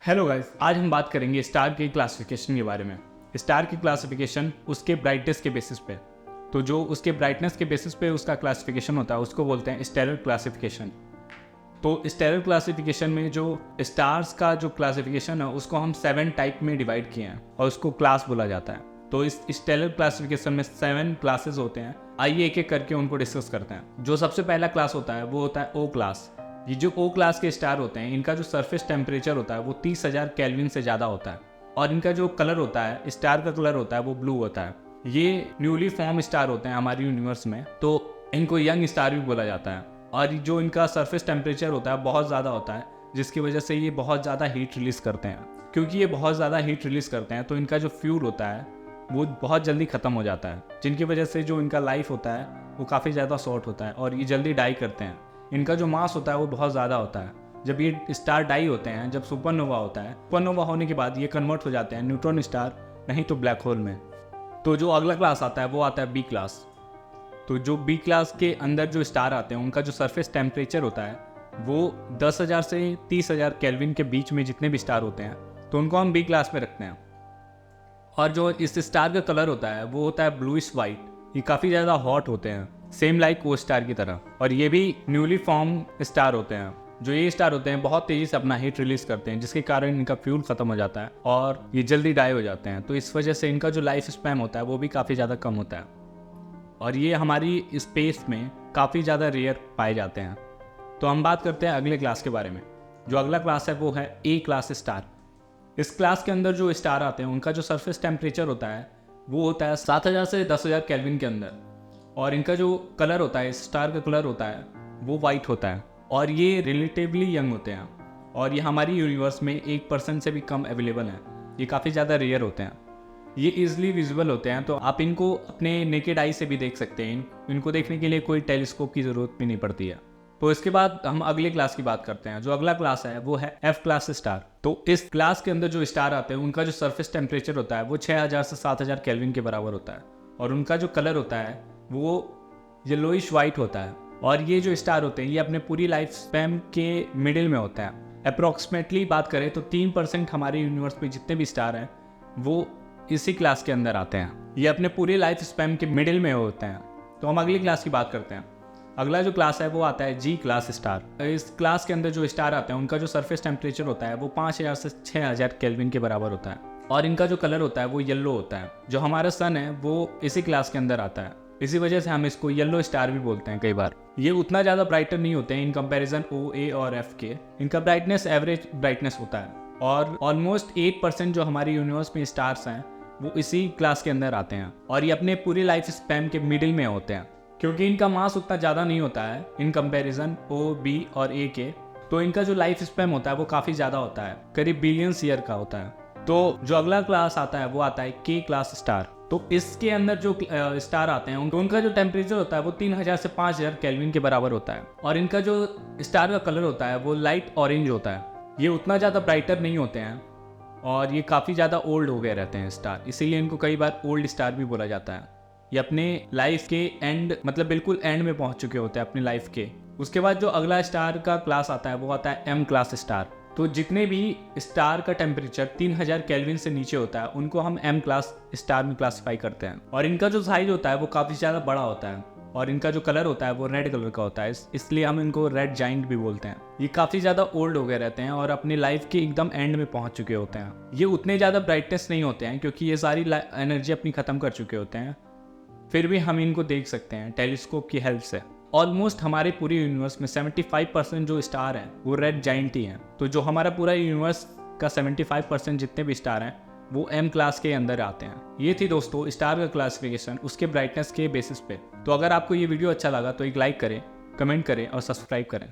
Hello guys, आज हम बात करेंगे स्टार के क्लासिफिकेशन के बारे में। स्टार की क्लासिफिकेशन उसके ब्राइटनेस के बेसिस पे, तो जो उसके ब्राइटनेस के बेसिस पे उसका क्लासिफिकेशन होता है उसको बोलते हैं स्टेलर क्लासिफिकेशन। तो स्टेलर क्लासिफिकेशन में जो स्टार्स का जो क्लासिफिकेशन है उसको हम 7 टाइप में डिवाइड किए हैं और उसको क्लास बोला जाता है। तो इस स्टेलर क्लासिफिकेशन में 7 क्लासेस होते हैं। आइए एक एक करके उनको डिस्कस करते हैं। जो सबसे पहला क्लास होता है वो होता है ओ क्लास। ये जो ओ क्लास के स्टार होते हैं इनका जो सरफेस टेम्परेचर होता है वो 30,000 केल्विन से ज़्यादा होता है और इनका जो कलर होता है, स्टार का कलर होता है वो ब्लू होता है। ये न्यूली फॉर्म स्टार होते हैं हमारी यूनिवर्स में, तो इनको यंग स्टार भी बोला जाता है। और जो इनका सरफेस टेम्परेचर होता है बहुत ज़्यादा होता है, जिसकी वजह से ये बहुत ज़्यादा हीट रिलीज़ करते हैं। क्योंकि ये बहुत ज़्यादा हीट रिलीज़ करते हैं तो इनका जो फ्यूल होता है वो बहुत जल्दी ख़त्म हो जाता है, जिनकी वजह से जो इनका लाइफ होता है वो काफ़ी ज़्यादा शॉर्ट होता है और ये जल्दी डाई करते हैं। इनका जो मास होता है वो बहुत ज़्यादा होता है। जब ये स्टार डाई होते हैं, जब सुपरनोवा होता है, सुपरनोवा होने के बाद ये कन्वर्ट हो जाते हैं न्यूट्रॉन स्टार नहीं तो ब्लैक होल में। तो जो अगला क्लास आता है वो आता है बी क्लास। तो जो बी क्लास के अंदर जो स्टार आते हैं उनका जो सरफेस टेम्परेचर होता है वो 10,000 से 30,000 केल्विन के बीच में जितने भी स्टार होते हैं तो उनको हम बी क्लास में रखते हैं। और जो इस स्टार का कलर होता है वो होता है ब्लूइश वाइट। ये काफ़ी ज़्यादा हॉट होते हैं, सेम लाइक वो स्टार की तरह। और ये भी न्यूली फॉर्म स्टार होते हैं। जो ये स्टार होते हैं बहुत तेज़ी से अपना हीट रिलीज करते हैं, जिसके कारण इनका फ्यूल ख़त्म हो जाता है और ये जल्दी डाई हो जाते हैं। तो इस वजह से इनका जो लाइफ स्पैन होता है वो भी काफ़ी ज़्यादा कम होता है और ये हमारी स्पेस में काफ़ी ज़्यादा रेयर पाए जाते हैं। तो हम बात करते हैं अगले क्लास के बारे में। जो अगला क्लास है वो है ए क्लास स्टार। इस क्लास के अंदर जो स्टार आते हैं उनका जो सरफेस टेम्परेचर होता है वो होता है 7,000 से 10,000 केल्विन के अंदर। और इनका जो कलर होता है, स्टार का कलर होता है वो वाइट होता है और ये रिलेटिवली यंग होते हैं और ये हमारी यूनिवर्स में 1% से भी कम अवेलेबल हैं। ये काफ़ी ज़्यादा रेयर होते हैं। ये इजीली विजिबल होते हैं, तो आप इनको अपने नेकेड आई से भी देख सकते हैं। इनको देखने के लिए कोई टेलीस्कोप की ज़रूरत भी नहीं पड़ती है। तो इसके बाद हम अगले क्लास की बात करते हैं। जो अगला क्लास है वो है एफ क्लास स्टार। तो इस क्लास के अंदर जो स्टार आते हैं उनका जो सरफेस टेम्परेचर होता है वो 6,000 से 7,000 केल्विन के बराबर होता है और उनका जो कलर होता है वो येलोइश वाइट होता है। और ये जो स्टार होते हैं ये अपने पूरी लाइफ स्पैन के मिडिल में होता है। अप्रॉक्सीमेटली बात करें तो 3% हमारे यूनिवर्स में जितने भी स्टार हैं वो इसी क्लास के अंदर आते हैं। ये अपने पूरे लाइफ स्पैन के मिडिल में होते हैं। तो हम अगली क्लास की बात करते हैं। अगला जो क्लास है वो आता है जी क्लास स्टार। इस क्लास के अंदर जो स्टार आते हैं उनका जो सरफेस टेम्परेचर होता है वो 5,000 से 6,000 केल्विन के बराबर होता है और इनका जो कलर होता है वो येलो होता है। जो हमारा सन है वो इसी क्लास के अंदर आता है, इसी वजह से हम इसको येलो स्टार भी बोलते हैं कई बार। ये उतना ज़्यादा ब्राइटर नहीं होते हैं इन कंपैरिजन ओ, ए और एफ के। इनका ब्राइटनेस एवरेज ब्राइटनेस होता है और ऑलमोस्ट 8% जो हमारी यूनिवर्स में स्टार्स हैं वो इसी क्लास के अंदर आते हैं और ये अपने पूरी लाइफ स्पैन के मिडिल में होते हैं। क्योंकि इनका मास उतना ज़्यादा नहीं होता है इन कंपैरिजन ओ, बी और ए के, तो इनका जो लाइफ स्पैन होता है वो काफ़ी ज़्यादा होता है, करीब बिलियंस ईयर का होता है। तो जो अगला क्लास आता है वो आता है के क्लास स्टार। तो इसके अंदर जो स्टार आते हैं उनका जो टेम्परेचर होता है वो 3,000 से 5,000 केल्विन के बराबर होता है और इनका जो स्टार का कलर होता है वो लाइट ऑरेंज होता है। ये उतना ज़्यादा ब्राइटर नहीं होते हैं और ये काफ़ी ज़्यादा ओल्ड हो गए रहते हैं स्टार, इसीलिए इनको कई बार ओल्ड स्टार भी बोला जाता है। ये अपने लाइफ के एंड, मतलब बिल्कुल एंड में पहुंच चुके होते हैं अपनी लाइफ के। उसके बाद जो अगला स्टार का क्लास आता है वो आता है एम क्लास स्टार। तो जितने भी स्टार का टेम्परेचर 3,000 केल्विन से नीचे होता है उनको हम एम क्लास स्टार में क्लासीफाई करते हैं और इनका जो साइज होता है वो काफ़ी ज़्यादा बड़ा होता है और इनका जो कलर होता है वो रेड कलर का होता है, इसलिए हम इनको रेड जाइंट भी बोलते हैं। ये काफ़ी ज़्यादा ओल्ड हो गए रहते हैं और अपनी लाइफ के एकदम एंड में पहुंच चुके होते हैं। ये उतने ज़्यादा ब्राइटनेस नहीं होते हैं क्योंकि ये सारी एनर्जी अपनी ख़त्म कर चुके होते हैं, फिर भी हम इनको देख सकते हैं टेलीस्कोप की हेल्प से। ऑलमोस्ट हमारे पूरे यूनिवर्स में 75% जो स्टार हैं वो रेड जाइंट ही हैं। तो जो हमारा पूरा यूनिवर्स का 75% जितने भी स्टार हैं वो एम क्लास के अंदर आते हैं। ये थी दोस्तों स्टार का क्लासिफिकेशन उसके ब्राइटनेस के बेसिस पे। तो अगर आपको ये वीडियो अच्छा लगा तो एक लाइक करें, कमेंट करें और सब्सक्राइब करें।